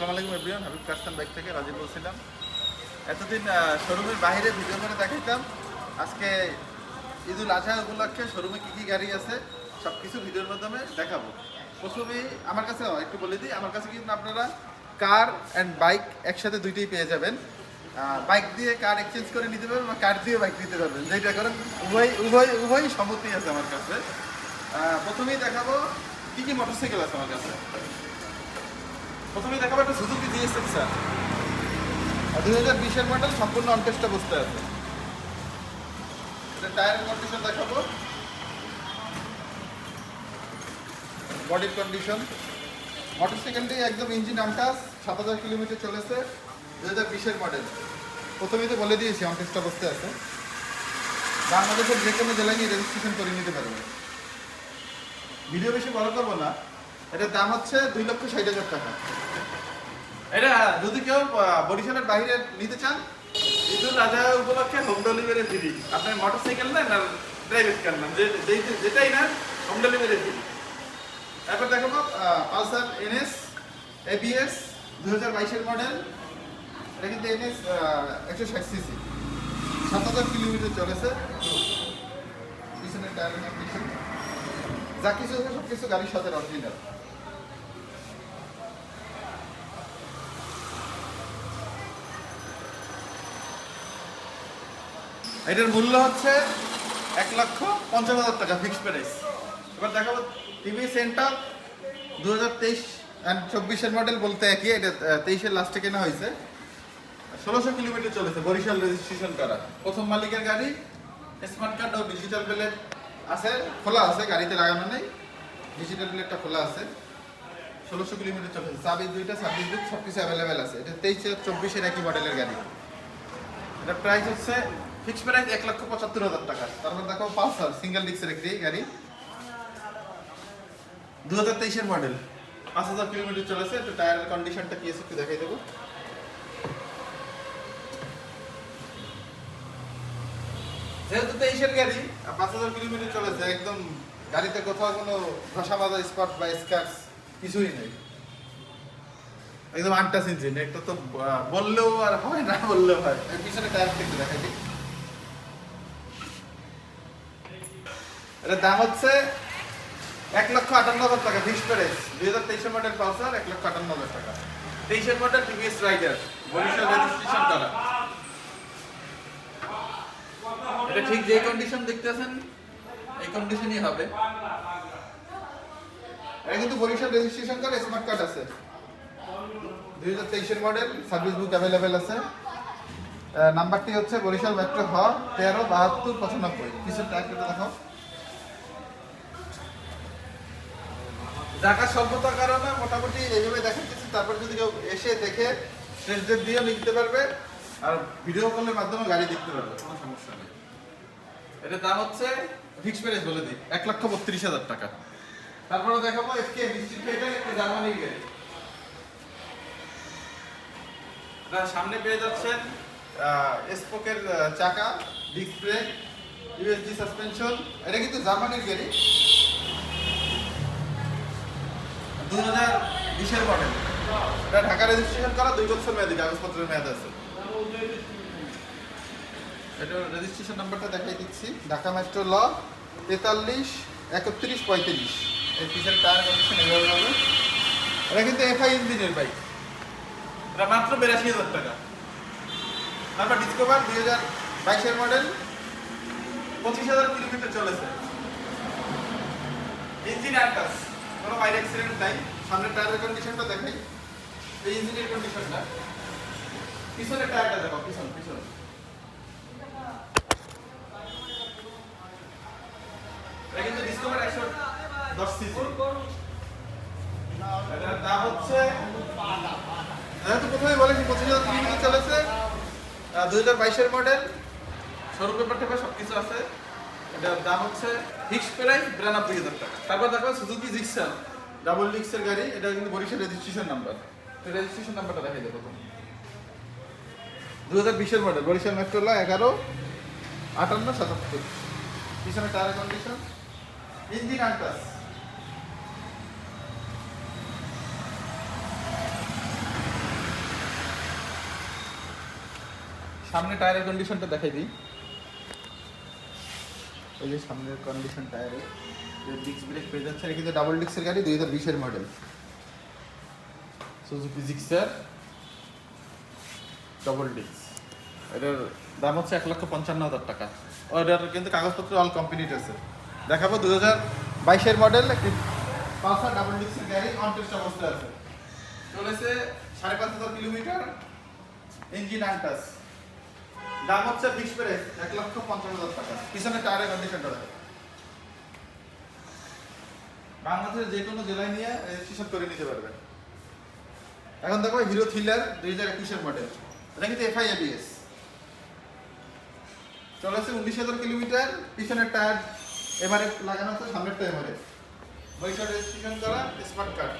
আসসালামু আলাইকুম everyone, Habib কাস্তান bike থেকে রাজীব বলছিলাম। এতদিন শোরুমের বাইরে ভিডিও করে দেখাইতাম। আজকে ঈদুল আজহা উপলক্ষে শোরুমে কী কী গাড়ি আছে সব কিছু ভিডিওর মাধ্যমে দেখাবো। প্রথমেই আমার কাছে একটু বলে দিই, আমার কাছে কিন্তু আপনারা কার অ্যান্ড বাইক একসাথে দুইটাই পেয়ে যাবেন। বাইক দিয়ে কার এক্সচেঞ্জ করে নিতে পারবেন বা কার দিয়ে বাইক নিতে পারবেন, যেটা করেন উভয় সম্মতি আছে আমার কাছে। প্রথমেই দেখাবো কী কী মোটরসাইকেল আছে আমার কাছে। প্রথমেই দেখাবো একটা সুজুকি জিএসএক্স স্যার, 2020-এর মডেল, সম্পূর্ণ অনটেস্ট অবস্থায় আছে। এটা টায়ারের কন্ডিশন দেখাবো, বডির কন্ডিশন। মোটরসাইকেলটি একদম ইঞ্জিন আনটাচ, 7000 কিলোমিটার চলেছে, 2020-এর মডেল। প্রথমেই তো বলে দিয়েছি অনটেস্ট অবস্থায় আছে। বাংলাদেশের যে কোনো জেলায় নিয়ে রেজিস্ট্রেশন করে নিতে পারবে। ভিডিও বেশি বড় করবো না। এটার দাম হচ্ছে 2,60,000 টাকা। এটা যদি কেউ বরিশালের বাইরে নিতে চান, ঈদুল আজহা উপলক্ষে হোম ডেলিভারি ফ্রি। আপনি মোটরসাইকেল নেন আর প্রাইভেট কার নেন, যেটাই নেন হোম ডেলিভারি ফ্রি। এরপর দেখাবো পালসার এনএস এবিএস 2022-এর মডেল। এটা কিন্তু এনএস 160 সিসি, 7000 কিলোমিটার চলেছে। পিছনের টায়ার কন্ডিশন যা কিছু আছে সব কিছু গাড়ির সাথে অরিজিনাল। এটার মূল্য হচ্ছে 1,50,000 টাকা ফিক্সড প্রাইস। এবার দেখাবো টিভি সেন্টার 2023 অ্যান্ড 24-এর মডেল, বলতে একই। এটা 23-এর লাস্টে কেনা হয়েছে, 1600 কিলোমিটার চলেছে, বরিশাল রেজিস্ট্রেশন করা, প্রথম মালিকের গাড়ি। স্মার্ট কার্ড ও ডিজিটাল প্লেট আছে, খোলা আছে, গাড়িতে লাগানো নেই, ডিজিটাল প্লেটটা খোলা আছে। 1600 কিলোমিটার চলেছে, চাবি দুইটা, সার্ভিস বুক সব কিছু অ্যাভেলেবেল আছে। এটা 23-24-এর একই মডেলের গাড়ি। এটা প্রাইস হচ্ছে ফিক্স প্রাইস 1,75,000 টাকা। তারপর দেখো পালসার সিঙ্গেল ডিস্কের একটি গাড়ি, 2023-এর মডেল, 5000 কিলোমিটার চলেছে। একটু টায়ারের কন্ডিশনটা কি আছে একটু দেখাই দেবো। যেহেতু 23-এর গাড়ি, 5000 কিলোমিটার চলেছে, একদম গাড়িতে কোথাও কোনো ঘষা মাজা স্পট বা স্ক্র্যাচ কিছুই নেই, একদম আনটাচ ইঞ্জিন। একটা তো বললেও আর হয়, না বললেও হয়। এর পিছনে টায়ারটা একটু দেখাই দিই। এটার দাম হচ্ছে 1,58,000 টাকা ফিক্সড প্রাইস। 2023-এর মডেল পালসার, 1,58,000 টাকা। 23-এর model TVS Raider, Barishal registration করা। এটা ঠিক যে কন্ডিশন দেখতেছেন এই কন্ডিশনই হবে। এটা কিন্তু বরিশাল রেজিস্ট্রেশন করা, স্মার্ট কার্ড আছে। 2023-এর মডেল, সার্ভিস বুক অ্যাভেলেবেল আছে। নাম্বারটি হচ্ছে বরিশাল মেট্রো হ 137295। পিছনের টায়ারটা দেখাও। জায়গা স্বল্পতার কারণে মোটামুটি এইভাবে দেখাচ্ছি। তারপর যদি কেউ এসে দেখে টেস্ট ড্রাইভ দিয়েও নিতে পারবে, আর ভিডিও কলের মাধ্যমে গাড়ি দেখতে পারবে, কোনো সমস্যা নেই। এটার দাম হচ্ছে ফিক্স প্রাইস বলে দিই 1,32,000 টাকা। তারপরে দেখাবো এফকে মিস্ট্রি ফেটার, একটা জার্মানির গাড়ি। সামনে পেয়ে যাচ্ছেন স্পোকের চাকা, ডিস্ক ব্রেক, ইউএসডি সাসপেনশন। এটা কিন্তু জার্মানির গাড়ি, 2020-এর মডেল। এটা ঢাকা রেজিস্ট্রেশন করা, 2 বছর মেয়াদি কাগজপত্রের মেয়াদ আছে। এটা রেজিস্ট্রেশন নাম্বারটা দেখাই দিচ্ছি, ঢাকা মেট্রো ল 433135। এর পিছনের টায়ার কন্ডিশন এভাবে হবে। এটা কিন্তু এফআই ইঞ্জিনের বাইক, এটা মাত্র 82,000 টাকা। তারপর ডিসকভার 2022-এর মডেল, 25,000 কিলোমিটার চলেছে, ইঞ্জিন আনটাচ, কোনো বাইরে অ্যাক্সিডেন্ট নাই। সামনের টায়ারের কন্ডিশনটা দেখাই, এই ইঞ্জিনের কন্ডিশনটা। পিছনের টায়ারটা দেখো, পিছন এটা কিন্তু ডিসকভার 110 সিসি। এটার দাম হচ্ছে, যেহেতু প্রথমেই বলেছি 25,000 কিলোমিটার চলেছে, 2022-এর মডেল, শোরুম পেপার টেপার সব কিছু আছে। এটার দাম হচ্ছে ফিক্সড প্রাইস 92,000 টাকা। তারপর দেখো সুজুকি জিক্সার, ডাবল ডিস্কের গাড়ি। এটা কিন্তু বরিশাল রেজিস্ট্রেশন নাম্বার। তো রেজিস্ট্রেশন নাম্বারটা দেখাই দেবো। 2020-এর মডেল, বরিশাল মেট্রো ল 115877। পিছনে টায়ার কন্ডিশন, ইঞ্জিন আনটাচ। সামনে টায়ারের কন্ডিশনটা দেখাই দিই। এই যে সামনের কন্ডিশন টায়ারের ডিস্ক ব্রেক পেয়ে যাচ্ছে। এটা কিন্তু ডাবল ডিস্কের গাড়ি, 2020-এর model Suzuki Gixxer double disc. এটার দাম হচ্ছে 1,55,000 টাকা। এটার কিন্তু কাগজপত্র অল কমপ্লিট আছে। দেখাবো 2022-এর মডেল একটি পালসার ডাবল ডিস্কের গাড়ি, অন টেস্ট অবস্থায় আছে। চলেছে 5,500 কিলোমিটার, ইঞ্জিন আনটাচ। দাম হচ্ছে ফিক্স প্রাইস 1,50,000 টাকা। পিছনে টায়ারের কন্ডিশনটা দেখো। বাংলাদেশের যে কোনো জেলায় নিয়ে রেজিস্ট্রেশন করে নিতে পারবেন। এখন দেখো হিরো থ্রিলার 2021-এর মডেল। এটা কিন্তু এফআই এবিএস। চলেছে 19,000 কিলোমিটার, পিছনের টায়ার এমআরএফ লাগানো আছে, সামনেরটা এমআরএফ। বৈশাখ রেজিস্ট্রেশন করা, স্মার্ট কার্ড।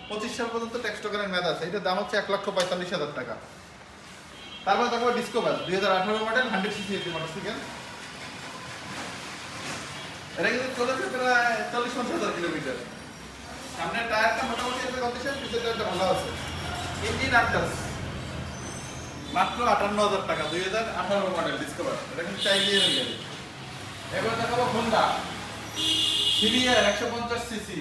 25 সাল পর্যন্ত ট্যাক্স টোকেনের মেয়াদ আছে। এটার দাম হচ্ছে 1,45,000 টাকা। তারপর দেখো ডিসকভার 2018 মডেল, 100 সিসি মোটরসাইকেল। এটা কিন্তু চলেছে প্রায় 40-50,000 কিলোমিটার। সামনের টায়ারটা মোটামুটি একটা কন্ডিশন, পিছনের টায়ারটা ভালো আছে। ইঞ্জিন আনটাচ, মাত্র 58,000 টাকা, 2018 মডেল ডিসকভার। এটা কিন্তু চাইলে গাড়ি। এবার দেখাবো হোন্ডা সিরিয়ার 150 সিসি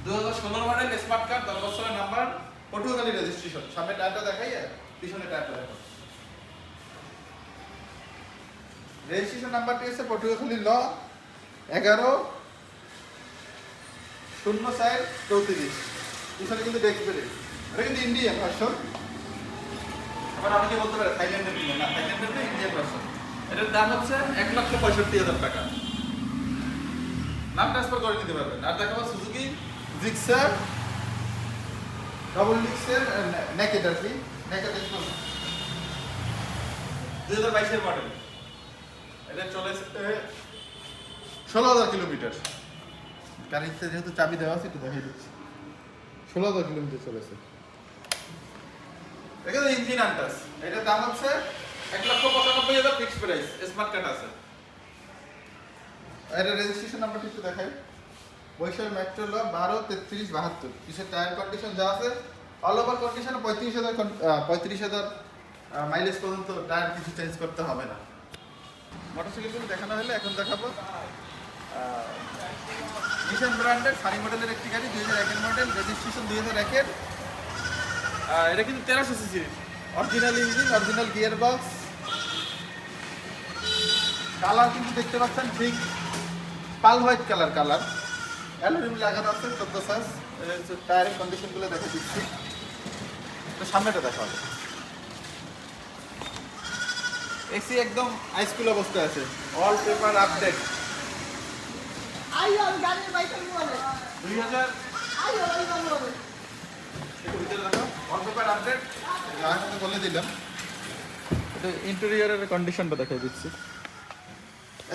2016 মডেল, স্মার্ট কার্ড, 10 বছরের নাম্বার, পটুয়াখালী রেজিস্ট্রেশন। সামনে টায়ারটা দেখাই আর পিছনে টায়ারটা দেখো। রেজিস্ট্রেশন নাম্বারটি হচ্ছে পটুয়াখালী ল 11/04/34। পিছনে কিন্তু ডেস্ক ব্রেক। এটা কিন্তু ইন্ডিয়ান ভার্সন। আবার আমাকে বলতে পারে থাইল্যান্ডের কিনা, না থাইল্যান্ডের না, ইন্ডিয়ান ভার্সন। এটার দাম হচ্ছে 1,65,000 টাকা। নাম ট্রান্সফার করে নিতে পারবেন। আর দেখাবো সুজুকি জিক্সার ডাবল ডিস্কের নেকেড আর কি, নেকেড 2022-এর মডেল। এটা চলেছে 16,000 কিলোমিটার। গাড়িতে যেহেতু চাবি দেওয়া আছে একটু দেখাই দিচ্ছি। 16,000 কিলোমিটার চলেছে। এখানে ইঞ্জিন আনটাচ। এটার দাম হচ্ছে 1,95,000 ফিক্স প্রাইস, স্মার্ট কার্ড আছে। এটা রেজিস্ট্রেশন নাম্বারটি একটু দেখাই। বৈশাখ মেট্রো ল 12/33/72। পিছের টায়ার কন্ডিশন যা আছে অল ওভার কন্ডিশন 35,000 মাইলেজ পর্যন্ত টায়ার কিছু চেঞ্জ করতে হবে না। মোটরসাইকেলগুলো দেখানো হলে এখন দেখাবো নিশান ব্র্যান্ডের সানি মডেলের একটি গাড়ি, 2001-এর মডেল, রেজিস্ট্রেশন 2001-এর। এটা কিন্তু 1300 CC, original engine, original gear box. Colour কিন্তু দেখতে পাচ্ছেন ঠিক পাল হোয়াইট কালার। অ্যালুমিনিয়াম লাগানো আছে, 14 সাইজ। টায়ারের কন্ডিশনগুলো দেখে দিচ্ছি। তো সামনেটা দেখা হবে। এসি একদম আইসকুল অবস্থায় আছে, all paper update. 2000 all paper update বলে দিলাম। এটা ইন্টেরিয়রের কন্ডিশনটা দেখাই দিচ্ছি।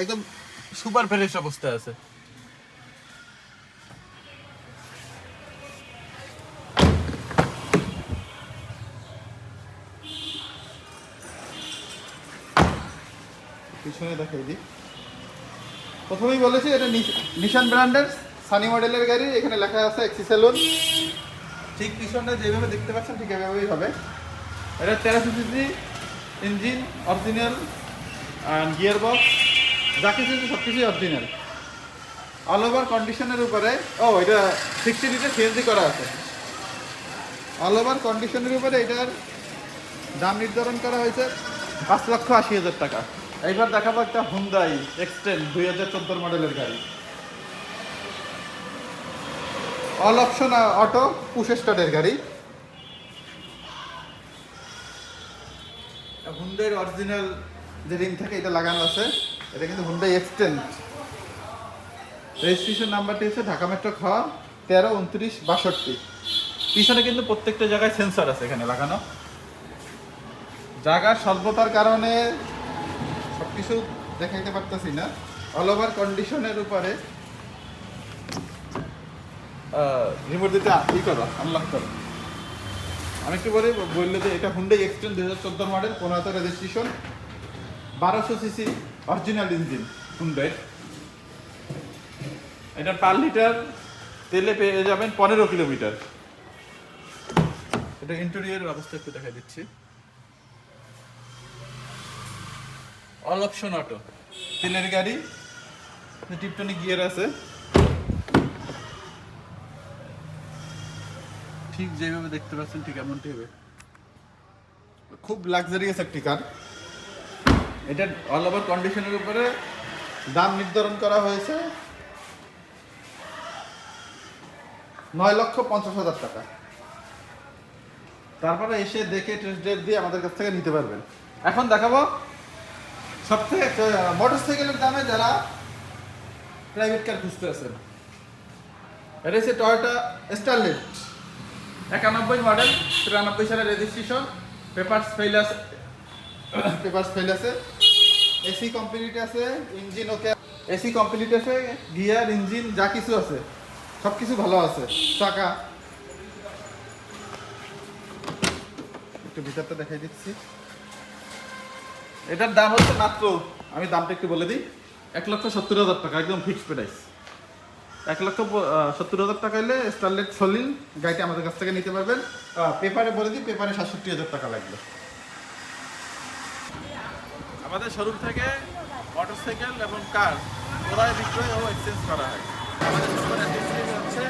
একদম সুপার ফ্রেশ অবস্থায় আছে। পিছনে দেখাই দিই। প্রথমেই বলেছি এটা নিশান ব্র্যান্ডের সানি মডেলের গাড়ি। এখানে লেখা আছে এক্সি সেলুন। ঠিক পিছনে যেভাবে দেখতে পাচ্ছেন ঠিক এভাবেই হবে। এটা 1300 CC engine, original gear box, যা কিছু সব কিছুই অরিজিনাল। অল ওভার কন্ডিশনের উপরে এটা 60 লিটার সিএনজি করা আছে। অল ওভার কন্ডিশনের উপরে এটার দাম নির্ধারণ করা হয়েছে 5,80,000 টাকা। এইবার দেখাবো একটা হুন্ডাই এক্সটেন 2014 মডেলের গাড়ি, অল অপশন অটো, পুশ স্টার্টের গাড়ি। হুন্ডাইয়ের অরিজিনাল যে রিং থাকে এটা লাগানো আছে। এটা কিন্তু হুন্ডাই এক্সটেন্ড। রেজিস্ট্রেশন নাম্বারটি হচ্ছে ঢাকা মেট্রো খ 132962। পিছনে কিন্তু প্রত্যেকটা জায়গায় সেন্সর আছে এখানে লাগানো। জায়গার স্বল্পতার কারণে সবকিছু দেখাইতে পারতেছি না। অল ওভার কন্ডিশনের উপরে রিমোট দিতে করো, আনলক করো। আমি একটু বললে যে এটা Hyundai Xcent 2014 model, 15 registration, 1200 CC original engine Hyundai. এটা পার লিটার তেলে পেয়ে যাবেন 15 কিলোমিটার। এটা ইন্টেরিয়রের অবস্থা একটু দেখা দিচ্ছি। অল অপশন অটো, তেলের গাড়ি, টিপটনিক গিয়ার আছে, ঠিক যেভাবে দেখতে পাচ্ছেন ঠিক এমনটি হবে। খুব লাক্সারিয়াস একটি কার। এটা অল ওভার কন্ডিশনের উপরে দাম নির্ধারণ করা হয়েছে 9,50,000 টাকা। তারপরে এসে দেখে টেস্ট ড্রাইভ দিয়ে আমাদের কাছ থেকে নিতে পারবেন। এখন দেখাবো সবথেকে মোটরসাইকেলের দামে যারা প্রাইভেট কার খুঁজতে আছেন। এটা হচ্ছে টয়োটা স্টারলেট, 91 মডেল, 93 সালের রেজিস্ট্রেশন, পেপারস ফেল আছে, এসি কমপ্লিট আছে, ইঞ্জিন ওকে, এসি কমপ্লিট আছে, গিয়ার ইঞ্জিন যা কিছু আছে সব কিছু ভালো আছে। চাকা একটু ভিতরটা দেখাই দিচ্ছি। এটার দাম হচ্ছে মাত্র, আমি দামটা একটু বলে দিই, 1,70,000 টাকা, একদম ফিক্সড প্রাইস। 1,70,000 টাকা হলে স্টারলেট সলিল গাড়িটা আমাদের কাছ থেকে নিতে পারবেন। পেপারে বলে দিই, পেপারে 67,000 টাকা লাগবে। আমাদের শোরুম থেকে মোটরসাইকেল এবং কার ক্রয় বিক্রয় ও এক্সচেঞ্জ করা হয়। আমাদের শোরুমের অ্যাড্রেস হচ্ছে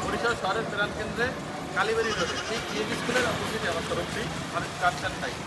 বরিশাল শহরের প্রাণ কেন্দ্রে কালীবাড়ি রোডে, ঠিক জিএম স্কুলের অপোজিটে আমার শোরুমটি, আমাদের কার থাকে।